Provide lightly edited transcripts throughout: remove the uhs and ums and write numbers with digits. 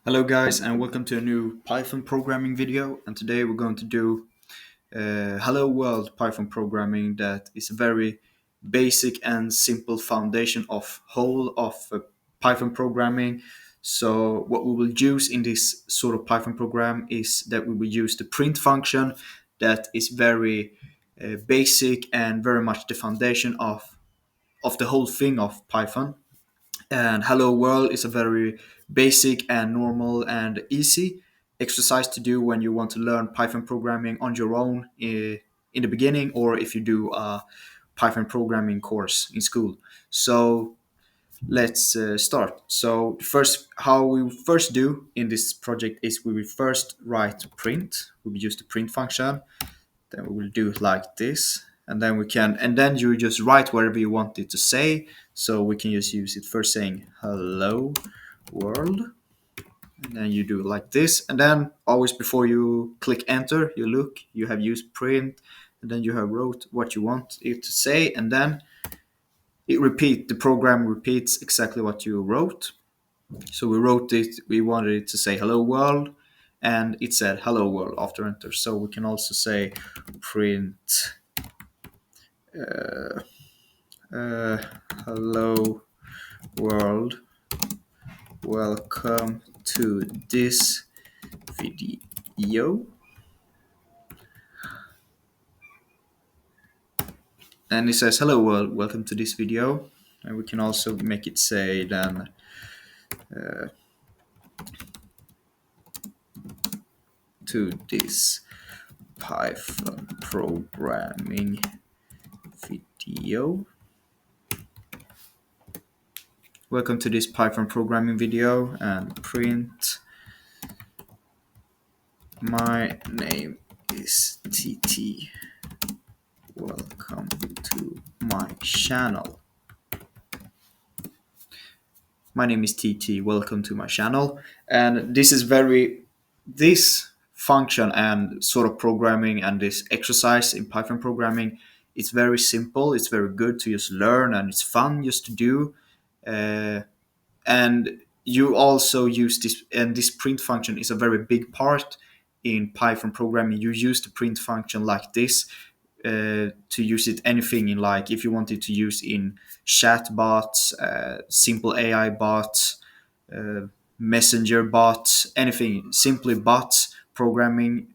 Hello guys and welcome to a new Python programming video, and today we're going to do Hello World Python programming that is a very basic and simple foundation of whole of Python programming. So what we will use in this sort of Python program is that we will use the print function that is very basic and very much the foundation of the whole thing of Python. And Hello World is a very basic and normal and easy exercise to do when you want to learn Python programming on your own in the beginning, or if you do a Python programming course in school. So let's start. So first, how we first do in this project is we will first write print. We will use the print function, then we will do it like this, and then you just write whatever you want it to say. So we can just use it first saying hello world, and then you do it like this, and then always before you click enter you look you have used print, and then you have wrote what you want it to say, and then the program repeats exactly what you wrote. So we wanted it to say hello world, and it said hello world after enter. So we can also say print uh, hello world, welcome to this video. And it says hello world, welcome to this video. And we can also make it say then to this Python programming video. Welcome to this Python programming video, and print my name is TT. Welcome to my channel. My name is TT. Welcome to my channel. And this function and sort of programming and this exercise in Python programming, it's very simple. It's very good to just learn, and it's fun just to do. Uh, and you also use this, and this print function is a very big part in Python programming. You use the print function like this to use it anything in, like if you wanted to use in chat bots, simple AI bots, uh, messenger bots, anything, simply bots programming,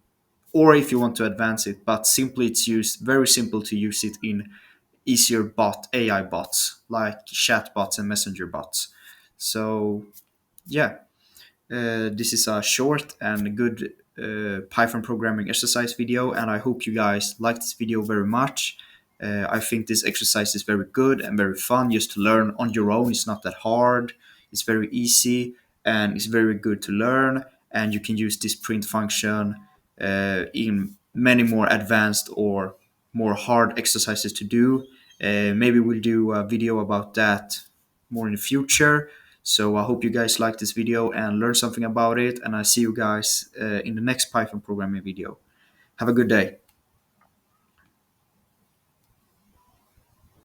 or if you want to advance it, but simply it's used very simple to use it in easier bot AI bots like chat bots and messenger bots. So yeah, this is a short and good Python programming exercise video, and I hope you guys like this video very much. I think this exercise is very good and very fun just to learn on your own. It's not that hard, it's very easy, and it's very good to learn. And you can use this print function in many more advanced or more hard exercises to do. Maybe we'll do a video about that more in the future. So I hope you guys like this video and learn something about it, and I see you guys in the next Python programming video. Have a good day.